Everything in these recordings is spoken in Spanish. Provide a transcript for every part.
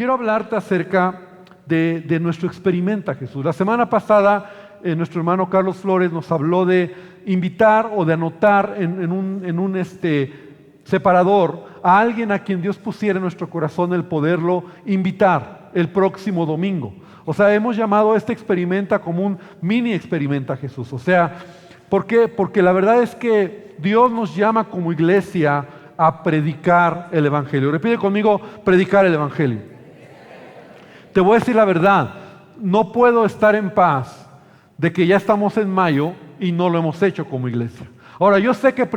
quiero hablarte acerca de nuestro Experimenta Jesús. La semana pasada, nuestro hermano Carlos Flores nos habló de invitar o de anotar en un separador a alguien a quien Dios pusiera en nuestro corazón el poderlo invitar el próximo domingo. O sea, hemos llamado a este Experimenta como un mini Experimenta Jesús. O sea, ¿por qué? Porque la verdad es que Dios nos llama como iglesia a predicar el Evangelio. Repite conmigo, predicar el Evangelio. Te voy a decir la verdad, no puedo estar en paz de que ya estamos en mayo y no lo hemos hecho como iglesia. Ahora, yo sé que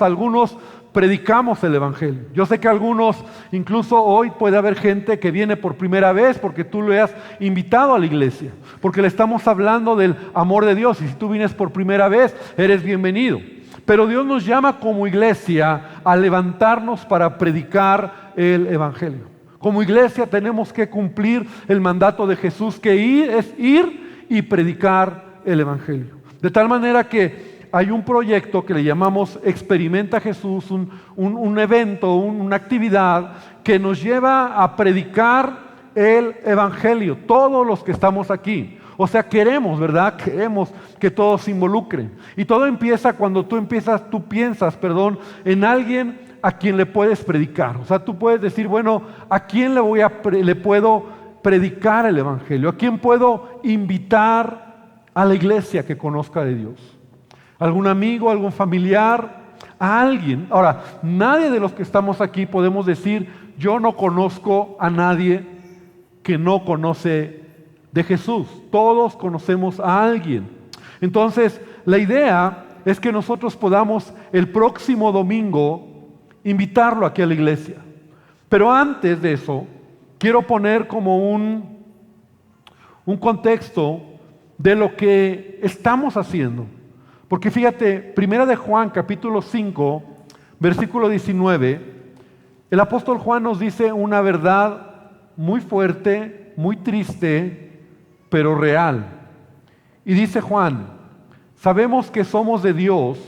algunos predicamos el Evangelio. Yo sé que algunos, incluso hoy puede haber gente que viene por primera vez porque tú le has invitado a la iglesia, porque le estamos hablando del amor de Dios, y si tú vienes por primera vez, eres bienvenido. Pero Dios nos llama como iglesia a levantarnos para predicar el Evangelio. Como iglesia tenemos que cumplir el mandato de Jesús, que es ir y predicar el Evangelio. De tal manera que hay un proyecto que le llamamos Experimenta Jesús, un evento, una actividad que nos lleva a predicar el Evangelio, todos los que estamos aquí. O sea, queremos, ¿verdad? Queremos que todos se involucren. Y todo empieza cuando tú piensas en alguien a quien le puedes predicar. O sea, tú puedes decir, bueno, ¿a quién le puedo predicar el Evangelio? ¿A quién puedo invitar a la iglesia que conozca de Dios? ¿Algún amigo, algún familiar? ¿A alguien? Ahora, nadie de los que estamos aquí podemos decir, yo no conozco a nadie que no conoce de Jesús. Todos conocemos a alguien. Entonces, la idea es que nosotros podamos el próximo domingo invitarlo aquí a la iglesia. Pero antes de eso, quiero poner como un contexto de lo que estamos haciendo. Porque fíjate, Primera de Juan, capítulo 5, versículo 19, el apóstol Juan nos dice una verdad muy fuerte, muy triste, pero real. Y dice Juan, sabemos que somos de Dios,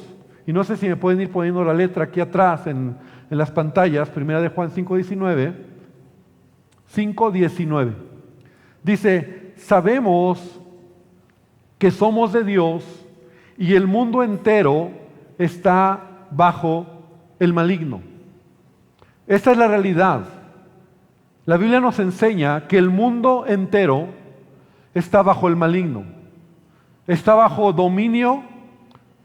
y no sé si me pueden ir poniendo la letra aquí atrás en las pantallas, Primera de Juan 5:19, dice, sabemos que somos de Dios y el mundo entero está bajo el maligno. Esta es la realidad. La Biblia nos enseña que el mundo entero está bajo el maligno. Está bajo dominio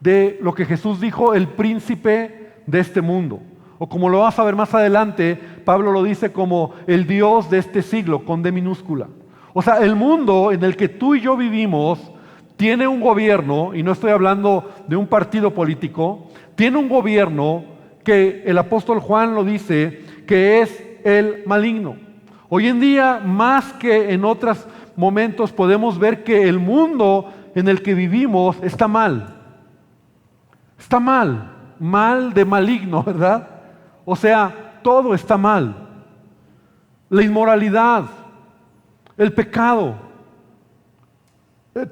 de lo que Jesús dijo, el príncipe de este mundo. O como lo vas a ver más adelante, Pablo lo dice como el Dios de este siglo, con D minúscula. O sea, el mundo en el que tú y yo vivimos tiene un gobierno, y no estoy hablando de un partido político, tiene un gobierno que el apóstol Juan lo dice, que es el maligno. Hoy en día, más que en otros momentos, podemos ver que el mundo en el que vivimos está mal. Está mal de maligno, ¿verdad? O sea, todo está mal. La inmoralidad, el pecado,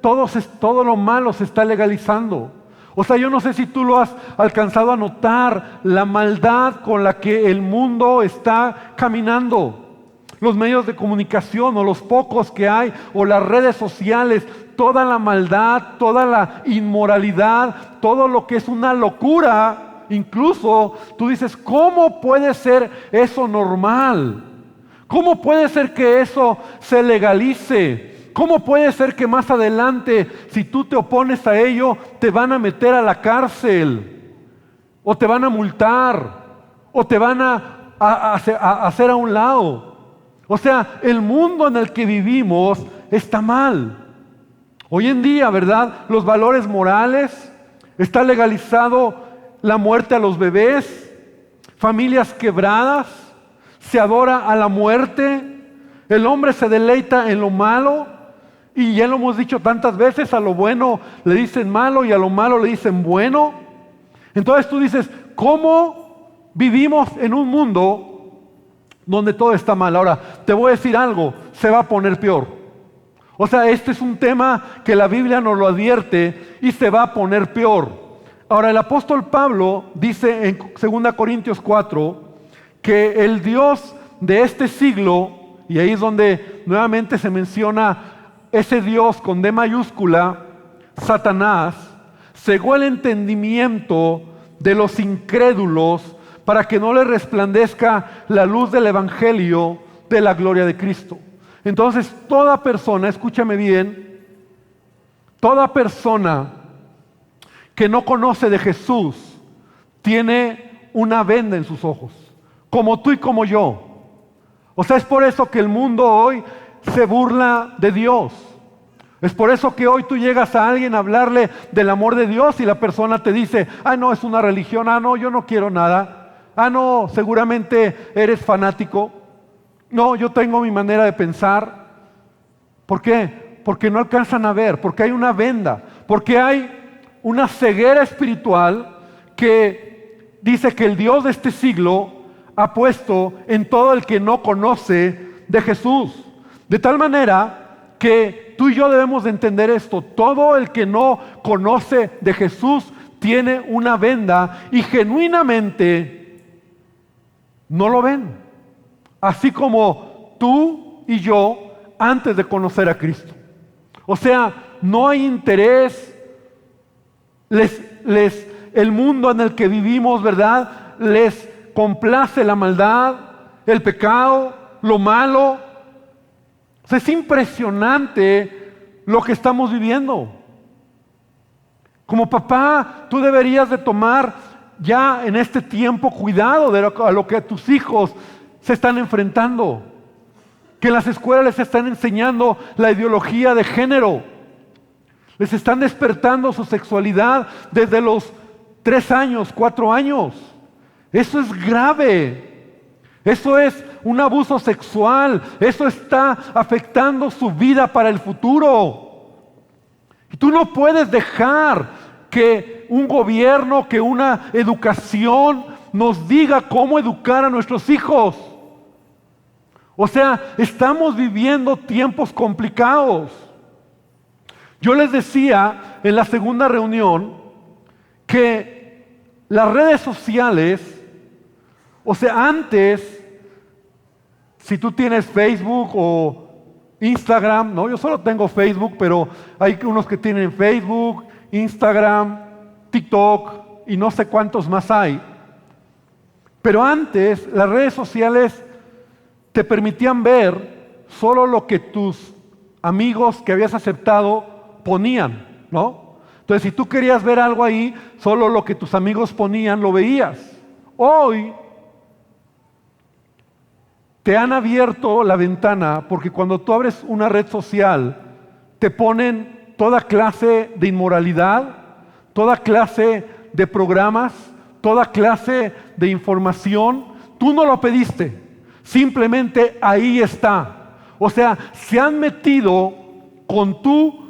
todo lo malo se está legalizando. O sea, yo no sé si tú lo has alcanzado a notar, la maldad con la que el mundo está caminando. Los medios de comunicación o los pocos que hay o las redes sociales, toda la maldad, toda la inmoralidad, todo lo que es una locura. Incluso tú dices, ¿cómo puede ser eso normal? ¿Cómo puede ser que eso se legalice? ¿Cómo puede ser que más adelante, si tú te opones a ello, te van a meter a la cárcel? O te van a multar, o te van a hacer a un lado. O sea, el mundo en el que vivimos está mal. Hoy en día, ¿verdad? Los valores morales, está legalizado la muerte a los bebés, familias quebradas, se adora a la muerte, el hombre se deleita en lo malo, y ya lo hemos dicho tantas veces, a lo bueno le dicen malo y a lo malo le dicen bueno. Entonces tú dices, ¿cómo vivimos en un mundo donde todo está mal? Ahora, te voy a decir algo, se va a poner peor. O sea, este es un tema que la Biblia nos lo advierte y se va a poner peor. Ahora, el apóstol Pablo dice en 2 Corintios 4 que el Dios de este siglo y ahí es donde nuevamente se menciona ese Dios con D mayúscula, Satanás, cegó el entendimiento de los incrédulos para que no les resplandezca la luz del Evangelio de la gloria de Cristo. Entonces, toda persona, escúchame bien, toda persona que no conoce de Jesús tiene una venda en sus ojos, como tú y como yo. O sea, es por eso que el mundo hoy se burla de Dios. Es por eso que hoy tú llegas a alguien a hablarle del amor de Dios y la persona te dice, no, es una religión, no, yo no quiero nada, no, seguramente eres fanático, no, yo tengo mi manera de pensar. ¿Por qué? Porque no alcanzan a ver, porque hay una venda, porque hay una ceguera espiritual que dice que el Dios de este siglo ha puesto en todo el que no conoce de Jesús. De tal manera que tú y yo debemos de entender esto. Todo el que no conoce de Jesús tiene una venda y genuinamente no lo ven. Así como tú y yo antes de conocer a Cristo. O sea, no hay interés. El mundo en el que vivimos, ¿verdad? Les complace la maldad, el pecado, lo malo. O sea, es impresionante lo que estamos viviendo. Como papá, tú deberías de tomar ya en este tiempo cuidado a lo que tus hijos se están enfrentando. Que en las escuelas les están enseñando la ideología de género. Les están despertando su sexualidad desde los 3 años, 4 años. Eso es grave. Eso es un abuso sexual. Eso está afectando su vida para el futuro. Y tú no puedes dejar que un gobierno, que una educación nos diga cómo educar a nuestros hijos. O sea, estamos viviendo tiempos complicados. Yo les decía en la segunda reunión que las redes sociales, o sea, antes, si tú tienes Facebook o Instagram, no, yo solo tengo Facebook, pero hay unos que tienen Facebook, Instagram, TikTok y no sé cuántos más hay. Pero antes las redes sociales te permitían ver solo lo que tus amigos que habías aceptado ponían, ¿no? Entonces, si tú querías ver algo ahí, solo lo que tus amigos ponían lo veías. Hoy te han abierto la ventana porque cuando tú abres una red social, te ponen toda clase de inmoralidad, toda clase de programas, toda clase de información. Tú no lo pediste, simplemente ahí está. O sea, se han metido con tu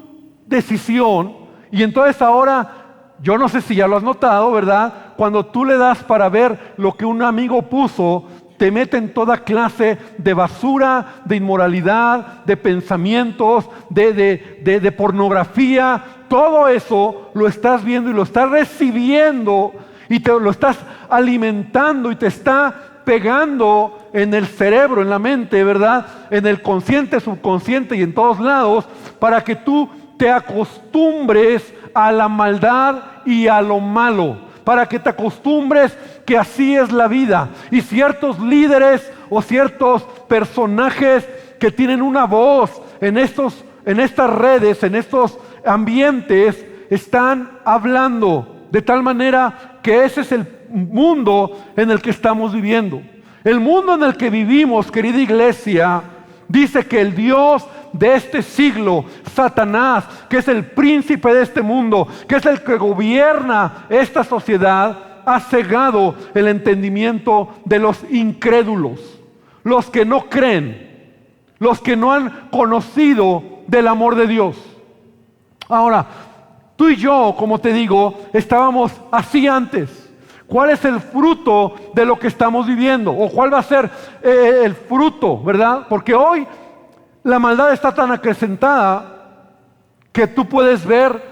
decisión y entonces ahora, yo no sé si ya lo has notado, ¿verdad? Cuando tú le das para ver lo que un amigo puso, te meten toda clase de basura, de inmoralidad, de pensamientos, de pornografía. Todo eso lo estás viendo y lo estás recibiendo y te lo estás alimentando y te está pegando en el cerebro, en la mente, ¿verdad? En el consciente, subconsciente y en todos lados, para que tú te acostumbres a la maldad y a lo malo, para que te acostumbres que así es la vida. Y ciertos líderes o ciertos personajes que tienen una voz en estas redes, en estos ambientes, están hablando de tal manera que ese es el mundo en el que estamos viviendo. El mundo en el que vivimos, querida iglesia, dice que el Dios de este siglo, Satanás, que es el príncipe de este mundo, que es el que gobierna esta sociedad, ha cegado el entendimiento de los incrédulos, los que no creen, los que no han conocido del amor de Dios. Ahora, tú y yo, como te digo, estábamos así antes. ¿Cuál es el fruto de lo que estamos viviendo? ¿O cuál va a ser el fruto, verdad? Porque hoy la maldad está tan acrecentada que tú puedes ver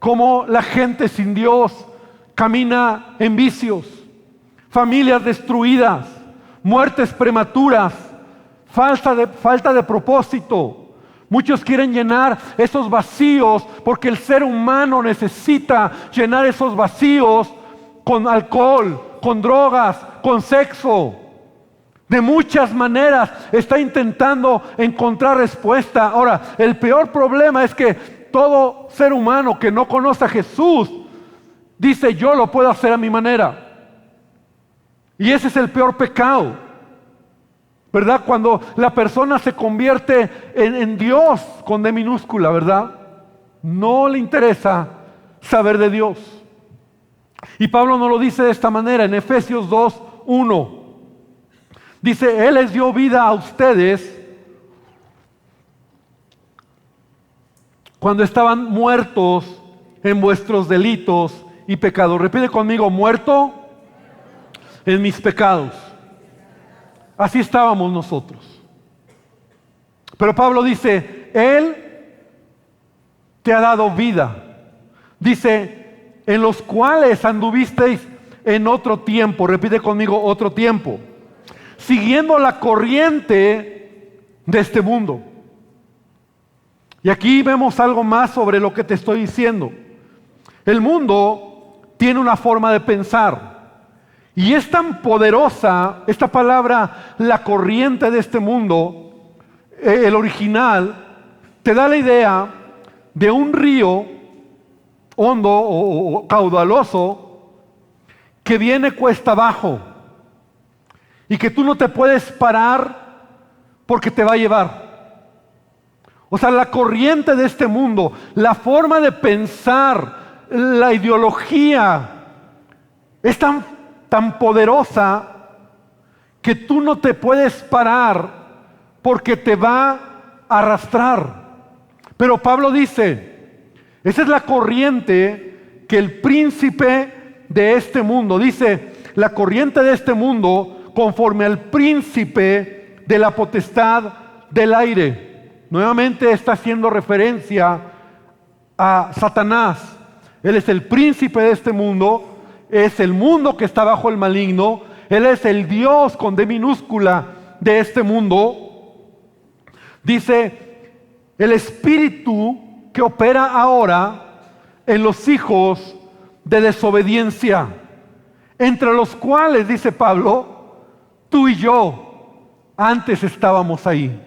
cómo la gente sin Dios camina en vicios, familias destruidas, muertes prematuras, falta de propósito. Muchos quieren llenar esos vacíos porque el ser humano necesita llenar esos vacíos con alcohol, con drogas, con sexo. De muchas maneras está intentando encontrar respuesta. Ahora, el peor problema es que todo ser humano que no conoce a Jesús dice: yo lo puedo hacer a mi manera. Y ese es el peor pecado, ¿verdad? Cuando la persona se convierte en Dios con D minúscula, ¿verdad? No le interesa saber de Dios. Y Pablo nos lo dice de esta manera en Efesios 2:1. Dice: Él les dio vida a ustedes cuando estaban muertos en vuestros delitos y pecados. Repite conmigo: muerto en mis pecados. Así estábamos nosotros. Pero Pablo dice: Él te ha dado vida. Dice: en los cuales anduvisteis en otro tiempo. Repite conmigo: otro tiempo. Siguiendo la corriente de este mundo. Y aquí vemos algo más sobre lo que te estoy diciendo. El mundo tiene una forma de pensar. Y es tan poderosa esta palabra, la corriente de este mundo, el original, te da la idea de un río hondo o caudaloso que viene cuesta abajo y que tú no te puedes parar porque te va a llevar. O sea, la corriente de este mundo, la forma de pensar, la ideología es tan poderosa que tú no te puedes parar porque te va a arrastrar. Pero Pablo dice: esa es la corriente que el príncipe de este mundo, dice, la corriente de este mundo conforme al príncipe de la potestad del aire. Nuevamente está haciendo referencia a Satanás. Él es el príncipe de este mundo. Es el mundo que está bajo el maligno. Él es el Dios con D minúscula de este mundo. Dice: el espíritu que opera ahora en los hijos de desobediencia, entre los cuales, dice Pablo, tú y yo antes estábamos ahí.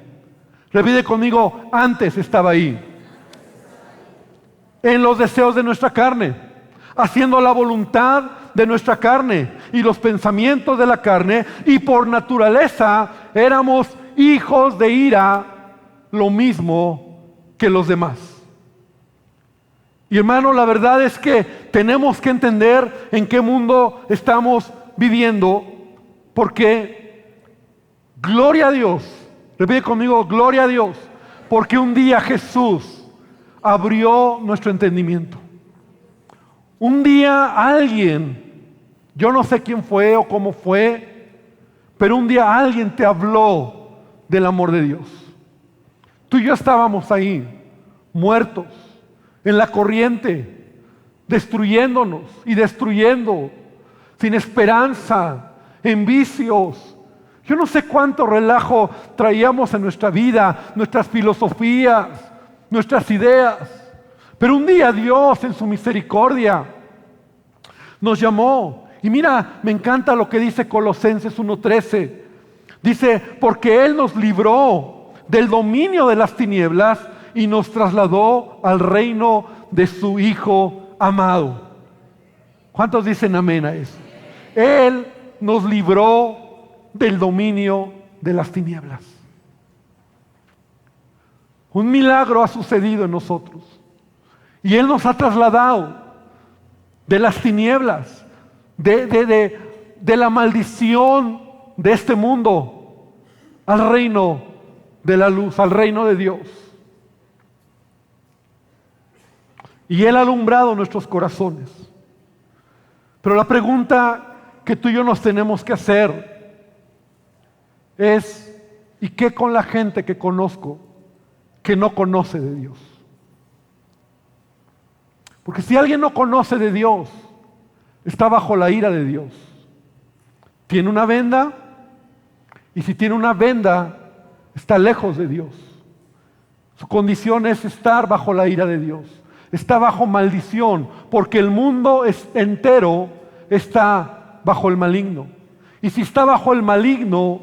Repite conmigo: antes estaba ahí. En los deseos de nuestra carne, haciendo la voluntad de nuestra carne y los pensamientos de la carne, y por naturaleza éramos hijos de ira, lo mismo que los demás. Y hermano, la verdad es que tenemos que entender en qué mundo estamos viviendo, porque gloria a Dios, repite conmigo: gloria a Dios, porque un día Jesús abrió nuestro entendimiento. Un día alguien, yo no sé quién fue o cómo fue, pero un día alguien te habló del amor de Dios. Tú y yo estábamos ahí, muertos, en la corriente, destruyéndonos y destruyendo, sin esperanza, en vicios. Yo no sé cuánto relajo traíamos en nuestra vida, nuestras filosofías, nuestras ideas. Pero un día Dios en su misericordia nos llamó. Y mira, me encanta lo que dice Colosenses 1:13. Dice: porque Él nos libró del dominio de las tinieblas y nos trasladó al reino de su Hijo amado. ¿Cuántos dicen amén a eso? Él nos libró del dominio de las tinieblas. Un milagro ha sucedido en nosotros. Y Él nos ha trasladado de las tinieblas, de la maldición de este mundo, al reino de la luz, al reino de Dios. Y Él ha alumbrado nuestros corazones. Pero la pregunta que tú y yo nos tenemos que hacer es: ¿y qué con la gente que conozco que no conoce de Dios? Porque si alguien no conoce de Dios, está bajo la ira de Dios. Tiene una venda, y si tiene una venda, está lejos de Dios. Su condición es estar bajo la ira de Dios. Está bajo maldición, porque el mundo entero está bajo el maligno. Y si está bajo el maligno,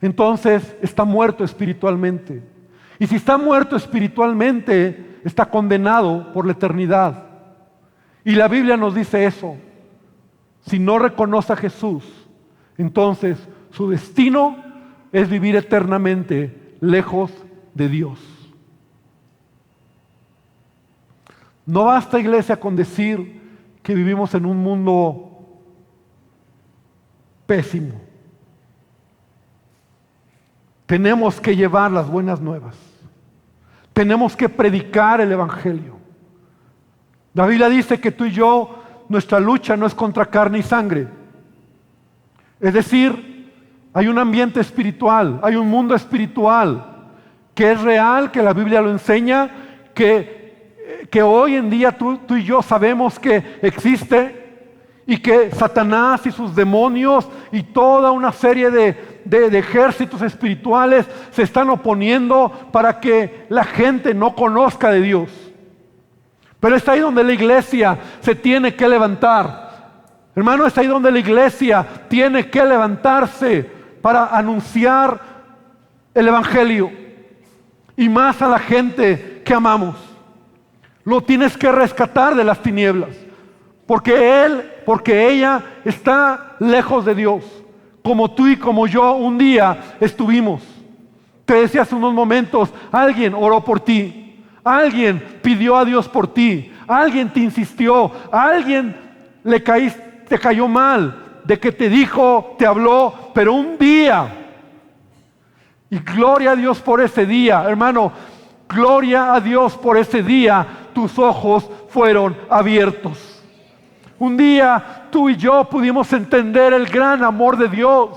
entonces está muerto espiritualmente. Y si está muerto espiritualmente, está condenado por la eternidad. Y la Biblia nos dice eso. Si no reconoce a Jesús, entonces su destino es vivir eternamente lejos de Dios. No basta, iglesia, con decir que vivimos en un mundo pésimo. Tenemos que llevar las buenas nuevas. Tenemos que predicar el Evangelio. La Biblia dice que tú y yo, nuestra lucha no es contra carne y sangre. Es decir, hay un ambiente espiritual, hay un mundo espiritual que es real, que la Biblia lo enseña, que hoy en día tú y yo sabemos que existe, y que Satanás y sus demonios y toda una serie de ejércitos espirituales se están oponiendo para que la gente no conozca de Dios. Pero es ahí donde la iglesia se tiene que levantar. Hermano, es ahí donde la iglesia tiene que levantarse para anunciar el Evangelio, y más a la gente que amamos. Lo tienes que rescatar de las tinieblas, porque ella está lejos de Dios, como tú y como yo un día estuvimos. Te decía hace unos momentos, alguien oró por ti, alguien pidió a Dios por ti, alguien te insistió, alguien te cayó mal, de que te dijo, te habló, pero un día, y gloria a Dios por ese día, hermano, gloria a Dios por ese día, tus ojos fueron abiertos. Un día tú y yo pudimos entender el gran amor de Dios,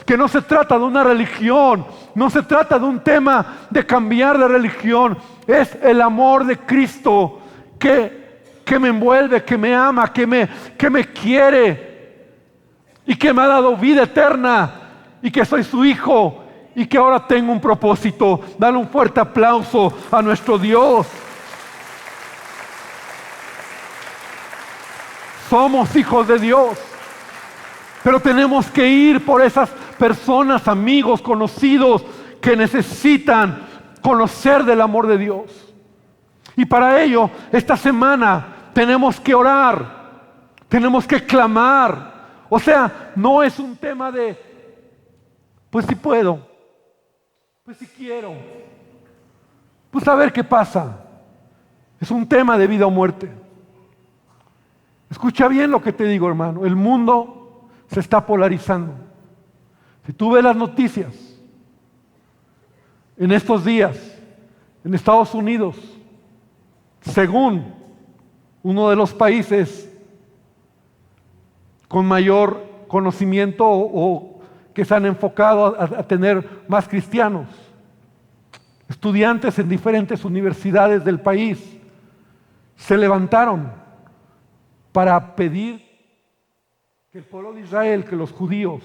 que no se trata de una religión, no se trata de un tema de cambiar de religión, es el amor de Cristo que me envuelve, que me ama, que me quiere y que me ha dado vida eterna y que soy su hijo y que ahora tengo un propósito. Dale un fuerte aplauso a nuestro Dios. Somos hijos de Dios, pero tenemos que ir por esas personas, amigos, conocidos, que necesitan conocer del amor de Dios. Y para ello, esta semana tenemos que orar, tenemos que clamar. O sea, no es un tema de, pues si puedo, pues si quiero, pues a ver qué pasa. Es un tema de vida o muerte. Escucha bien lo que te digo, hermano. El mundo se está polarizando. Si tú ves las noticias en estos días, en Estados Unidos, según uno de los países con mayor conocimiento o que se han enfocado a tener más cristianos, estudiantes en diferentes universidades del país se levantaron para pedir que el pueblo de Israel, que los judíos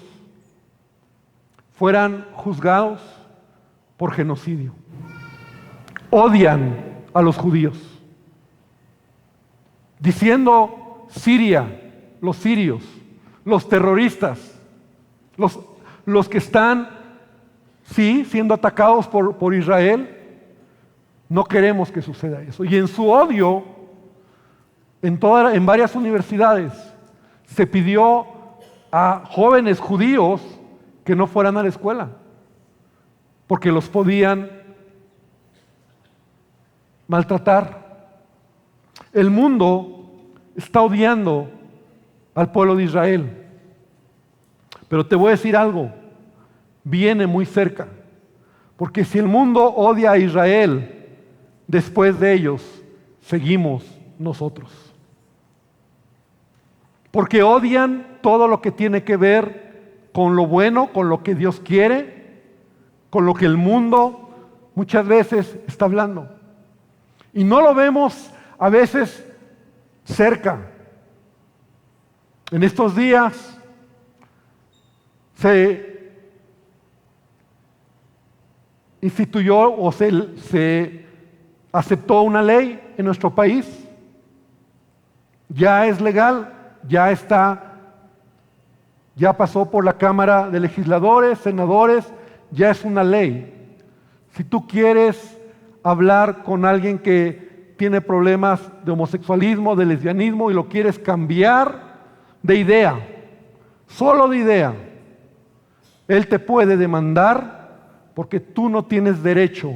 fueran juzgados por genocidio. Odian a los judíos, diciendo Siria, los sirios, los terroristas, los que están, sí, siendo atacados por Israel. No queremos que suceda eso. Y en su odio, en varias universidades se pidió a jóvenes judíos que no fueran a la escuela, porque los podían maltratar. El mundo está odiando al pueblo de Israel. Pero te voy a decir algo, viene muy cerca, porque si el mundo odia a Israel, después de ellos seguimos nosotros. Porque odian todo lo que tiene que ver con lo bueno, con lo que Dios quiere, con lo que el mundo muchas veces está hablando. Y no lo vemos a veces cerca. En estos días se instituyó o se aceptó una ley en nuestro país. Ya es legal, ya está, ya pasó por la Cámara de Legisladores, Senadores, ya es una ley. Si tú quieres hablar con alguien que tiene problemas de homosexualismo, de lesbianismo y lo quieres cambiar de idea, solo de idea, él te puede demandar porque tú no tienes derecho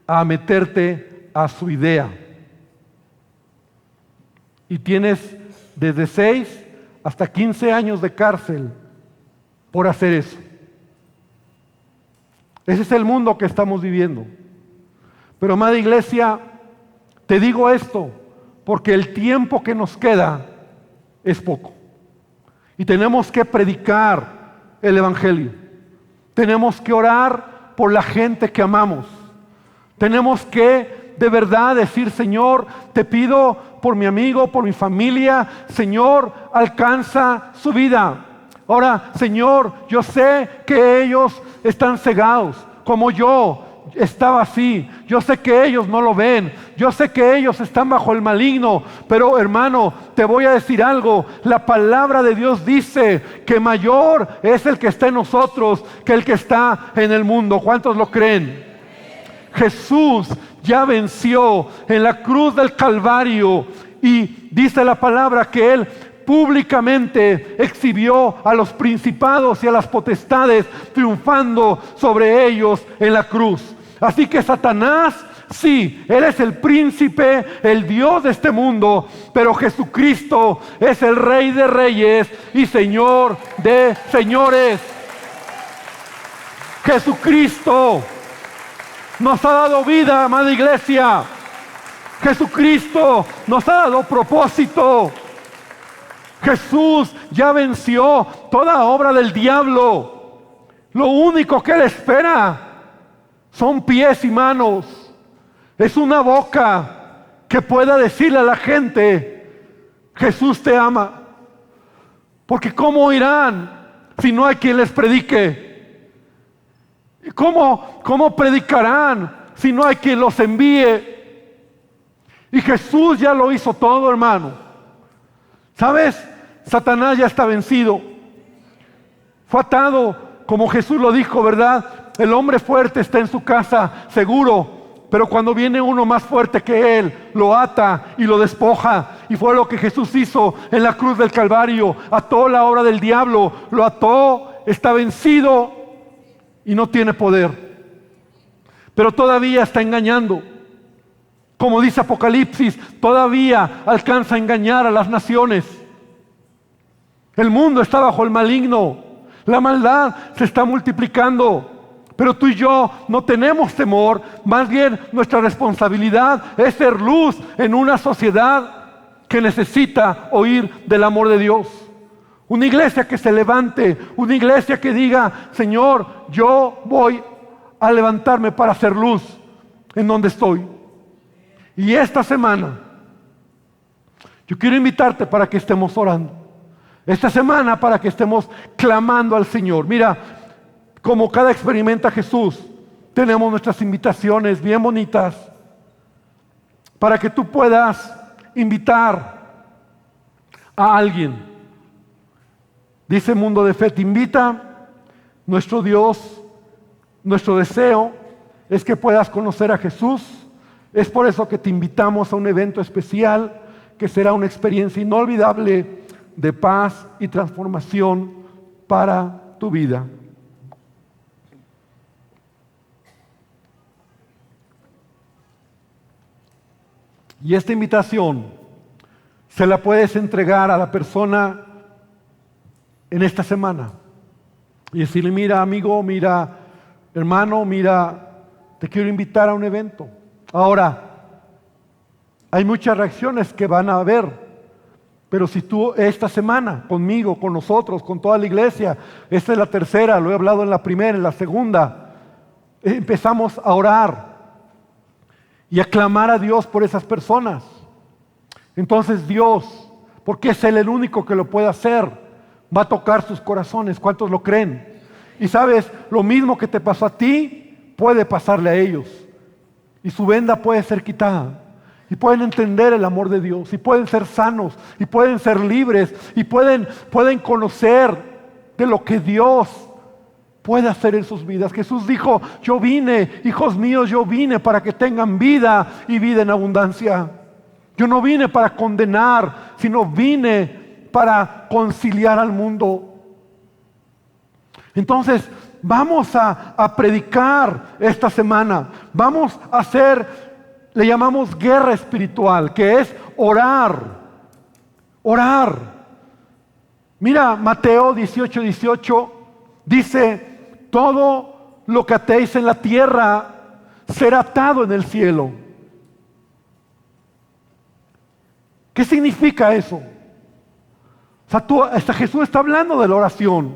a meterte a su idea. Y tienes desde 6 hasta 15 años de cárcel por hacer eso. Ese es el mundo que estamos viviendo. Pero, amada iglesia, te digo esto porque el tiempo que nos queda es poco. Y tenemos que predicar el Evangelio. Tenemos que orar por la gente que amamos. Tenemos que de verdad decir: Señor, te pido por mi amigo, por mi familia, Señor, alcanza su vida. Ahora, Señor, yo sé que ellos están cegados, como yo estaba así. Yo sé que ellos no lo ven, yo sé que ellos están bajo el maligno, pero hermano, te voy a decir algo. La palabra de Dios dice que mayor es el que está en nosotros que el que está en el mundo. ¿Cuántos lo creen? Jesús ya venció en la cruz del Calvario, y dice la palabra que Él públicamente exhibió a los principados y a las potestades, triunfando sobre ellos en la cruz. Así que Satanás, sí, él es el príncipe, el Dios de este mundo, pero Jesucristo es el Rey de reyes y Señor de señores. Jesucristo nos ha dado vida, amada iglesia. Jesucristo nos ha dado propósito. Jesús ya venció toda obra del diablo. Lo único que Él espera son pies y manos. Es una boca que pueda decirle a la gente: Jesús te ama. Porque ¿cómo irán si no hay quien les predique? ¿Cómo predicarán si no hay quien los envíe? Y Jesús ya lo hizo todo, hermano. ¿Sabes? Satanás ya está vencido. Fue atado, como Jesús lo dijo, ¿verdad? El hombre fuerte está en su casa seguro, pero cuando viene uno más fuerte que él, lo ata y lo despoja. Y fue lo que Jesús hizo en la cruz del Calvario. Ató la obra del diablo, lo ató, está vencido y no tiene poder. Pero todavía está engañando. Como dice Apocalipsis, todavía alcanza a engañar a las naciones. El mundo está bajo el maligno. La maldad se está multiplicando. Pero tú y yo no tenemos temor. Más bien nuestra responsabilidad es ser luz en una sociedad que necesita oír del amor de Dios. Una iglesia que se levante, una iglesia que diga: Señor, yo voy a levantarme para hacer luz en donde estoy. Y esta semana yo quiero invitarte para que estemos orando. Esta semana para que estemos clamando al Señor. Mira, como cada Experimenta Jesús, tenemos nuestras invitaciones bien bonitas para que tú puedas invitar a alguien. Dice Mundo de Fe, te invita. Nuestro Dios, nuestro deseo es que puedas conocer a Jesús. Es por eso que te invitamos a un evento especial que será una experiencia inolvidable de paz y transformación para tu vida. Y esta invitación se la puedes entregar a la persona en esta semana y decirle: mira, amigo, mira, hermano, mira, te quiero invitar a un evento. Ahora, hay muchas reacciones que van a haber, pero si tú esta semana, conmigo, con nosotros, con toda la iglesia, esta es la tercera, lo he hablado en la primera, en la segunda, empezamos a orar y a clamar a Dios por esas personas. Entonces Dios, porque es Él el único que lo puede hacer, va a tocar sus corazones. ¿Cuántos lo creen? Y sabes, lo mismo que te pasó a ti, puede pasarle a ellos y su venda puede ser quitada. Y pueden entender el amor de Dios, y pueden ser sanos, y pueden ser libres, y pueden conocer de lo que Dios puede hacer en sus vidas. Jesús dijo: yo vine, hijos míos, yo vine para que tengan vida y vida en abundancia. Yo no vine para condenar, sino vine para conciliar al mundo. Entonces, vamos a predicar esta semana. Vamos a hacer, le llamamos guerra espiritual, que es orar. Orar. Mira, Mateo 18:18 dice: todo lo que atéis en la tierra será atado en el cielo. ¿Qué significa eso? O sea, Jesús está hablando de la oración.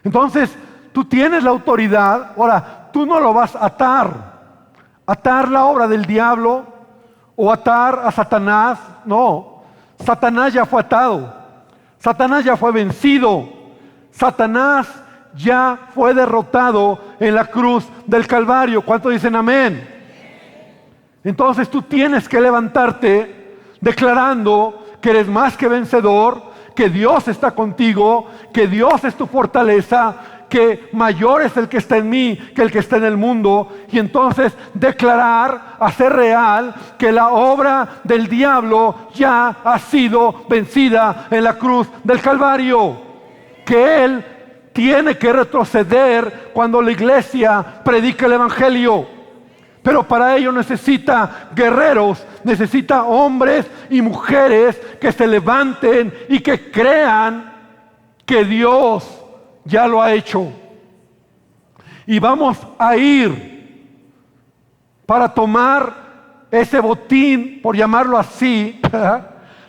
Entonces, tú tienes la autoridad. Ahora, tú no lo vas a atar la obra del diablo o atar a Satanás. No, Satanás ya fue atado, Satanás ya fue vencido, Satanás ya fue derrotado en la cruz del Calvario. ¿Cuántos dicen amén? Entonces tú tienes que levantarte declarando que eres más que vencedor, que Dios está contigo, que Dios es tu fortaleza, que mayor es el que está en mí que el que está en el mundo. Y entonces declarar, hacer real que la obra del diablo ya ha sido vencida en la cruz del Calvario, que él tiene que retroceder cuando la iglesia predica el evangelio. Pero para ello necesita guerreros, necesita hombres y mujeres que se levanten y que crean que Dios ya lo ha hecho. Y vamos a ir para tomar ese botín, por llamarlo así,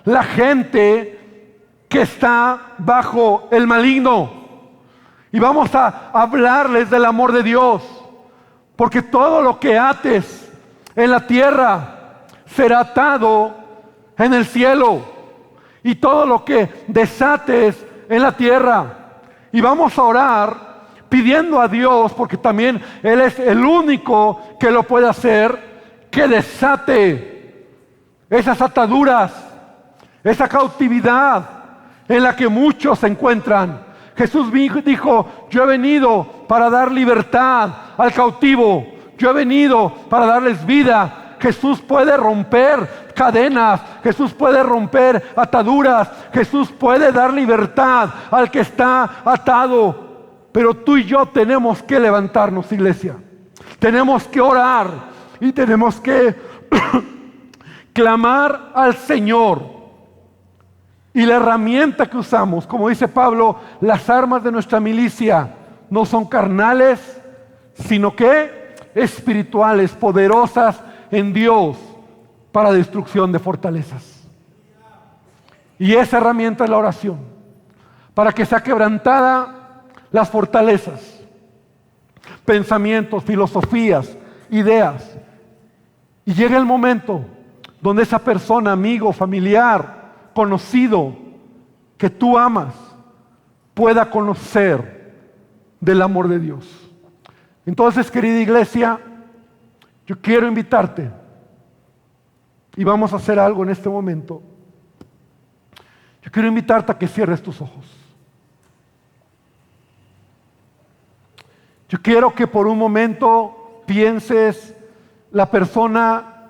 la gente que está bajo el maligno. Y vamos a hablarles del amor de Dios. Porque todo lo que ates en la tierra será atado en el cielo. Y todo lo que desates en la tierra. Y vamos a orar pidiendo a Dios, porque también Él es el único que lo puede hacer, que desate esas ataduras, esa cautividad en la que muchos se encuentran. Jesús dijo: yo he venido para dar libertad al cautivo, yo he venido para darles vida. Jesús puede romper cadenas, Jesús puede romper ataduras, Jesús puede dar libertad al que está atado. Pero tú y yo tenemos que levantarnos, iglesia. Tenemos que orar y tenemos que clamar al Señor. Y la herramienta que usamos, como dice Pablo, las armas de nuestra milicia no son carnales, sino que espirituales, poderosas en Dios para destrucción de fortalezas. Y esa herramienta es la oración, para que sea quebrantada las fortalezas, pensamientos, filosofías, ideas. Y llega el momento donde esa persona, amigo, familiar, conocido, que tú amas, pueda conocer del amor de Dios. Entonces, querida iglesia, yo quiero invitarte y vamos a hacer algo en este momento. Yo quiero invitarte a que cierres tus ojos. Yo quiero que por un momento pienses la persona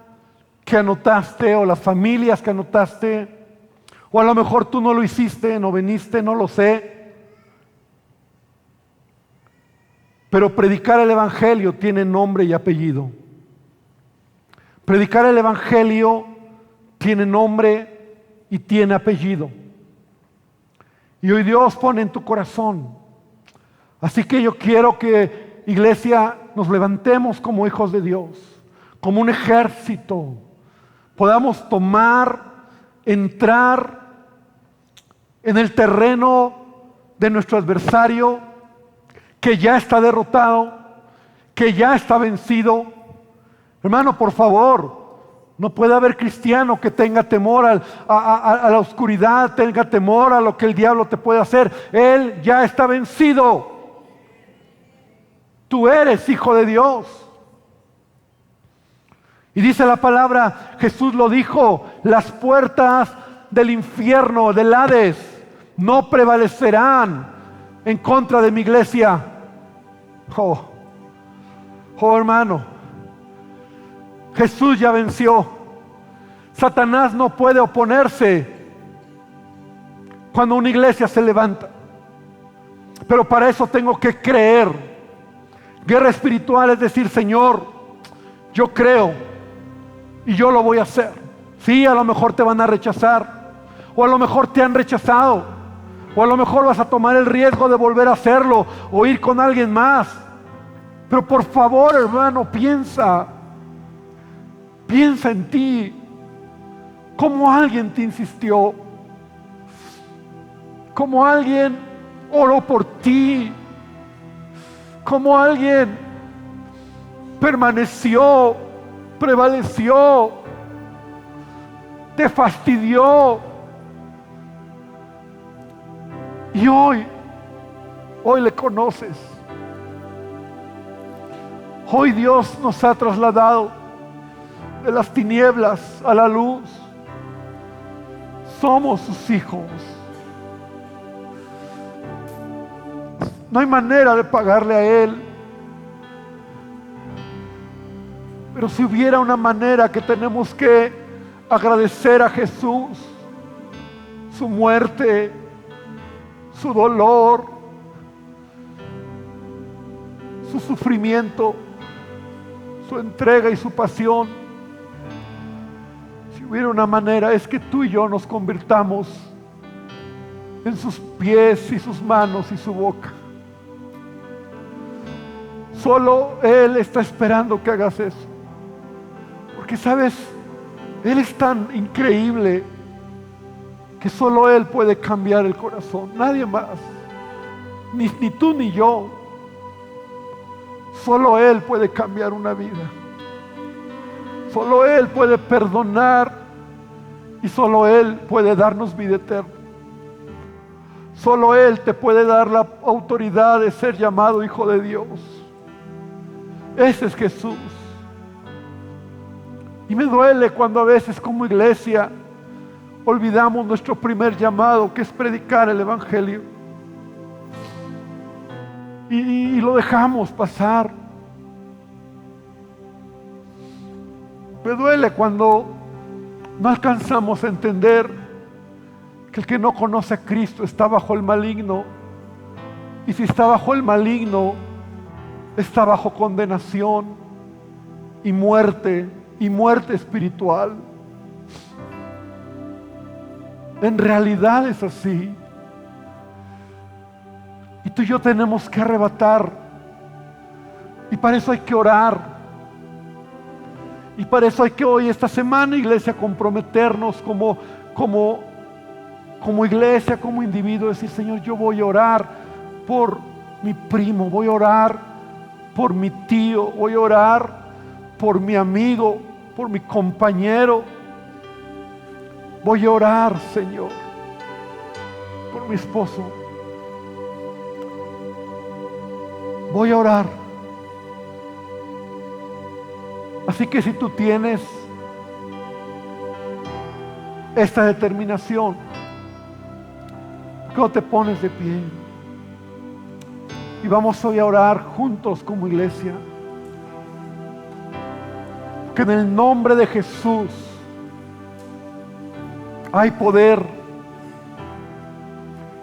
que anotaste o las familias que anotaste. O a lo mejor tú no lo hiciste, no viniste, no lo sé. Pero predicar el evangelio tiene nombre y apellido. Predicar el evangelio tiene nombre y tiene apellido. Y hoy Dios pone en tu corazón. Así que yo quiero que, iglesia, nos levantemos como hijos de Dios, como un ejército. Podamos entrar en el terreno de nuestro adversario, que ya está derrotado, que ya está vencido. Hermano, por favor, no puede haber cristiano que tenga temor a la oscuridad, tenga temor a lo que el diablo te puede hacer. Él ya está vencido. Tú eres hijo de Dios. Y dice la palabra, Jesús lo dijo, las puertas del infierno, del Hades, no prevalecerán en contra de mi iglesia. Oh hermano, Jesús ya venció. Satanás no puede oponerse cuando una iglesia se levanta. Pero para eso tengo que creer. Guerra espiritual es decir, Señor, yo creo y yo lo voy a hacer. Sí, a lo mejor te van a rechazar, o a lo mejor te han rechazado, o a lo mejor vas a tomar el riesgo de volver a hacerlo o ir con alguien más. Pero por favor, hermano, piensa en ti. Cómo alguien te insistió, cómo alguien oró por ti, cómo alguien permaneció, prevaleció, te fastidió. Y hoy le conoces. Hoy Dios nos ha trasladado de las tinieblas a la luz. Somos sus hijos. No hay manera de pagarle a Él. Pero si hubiera una manera, que tenemos que agradecer a Jesús su muerte, su dolor, su sufrimiento, su entrega y su pasión. Si hubiera una manera, es que tú y yo nos convirtamos en sus pies y sus manos y su boca. Solo Él está esperando que hagas eso. Porque sabes, Él es tan increíble que solo Él puede cambiar el corazón, nadie más, ni tú ni yo. Solo Él puede cambiar una vida. Solo Él puede perdonar y solo Él puede darnos vida eterna. Solo Él te puede dar la autoridad de ser llamado hijo de Dios. Ese es Jesús. Y me duele cuando a veces como iglesia olvidamos nuestro primer llamado, que es predicar el Evangelio. Y lo dejamos pasar. Me duele cuando no alcanzamos a entender que el que no conoce a Cristo está bajo el maligno. Y si está bajo el maligno, está bajo condenación y muerte espiritual. En realidad es así. Y tú y yo tenemos que arrebatar. Y para eso hay que orar. Y para eso hay que hoy, esta semana, iglesia, comprometernos como iglesia, como individuo, decir, Señor, yo voy a orar por mi primo, voy a orar por mi tío, voy a orar por mi amigo, por mi compañero. Voy a orar, Señor, por mi esposo. Voy a orar. Así que si tú tienes esta determinación, ¿por qué no te pones de pie? Y vamos hoy a orar juntos como iglesia. Que en el nombre de Jesús hay poder.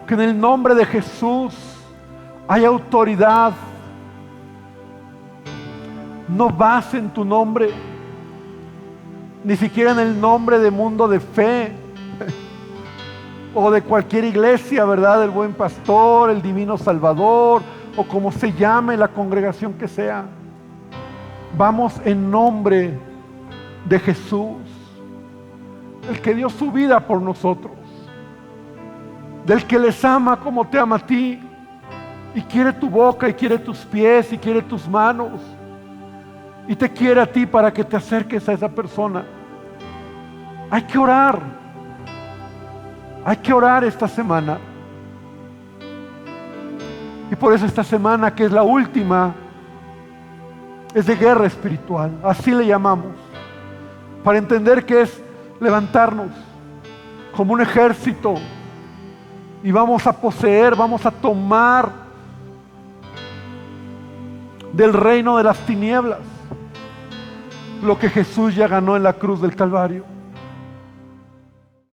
Que en el nombre de Jesús hay autoridad. No vas en tu nombre, ni siquiera en el nombre de Mundo de Fe o de cualquier iglesia, ¿verdad? El Buen Pastor, el Divino Salvador, o como se llame la congregación que sea. Vamos en nombre de Jesús, el que dio su vida por nosotros, del que les ama como te ama a ti, y quiere tu boca, y quiere tus pies, y quiere tus manos, y te quiere a ti para que te acerques a esa persona. Hay que orar. Hay que orar esta semana. Y por eso esta semana, que es la última es de guerra espiritual, así le llamamos, para entender que es levantarnos como un ejército y vamos a poseer, vamos a tomar del reino de las tinieblas lo que Jesús ya ganó en la cruz del Calvario.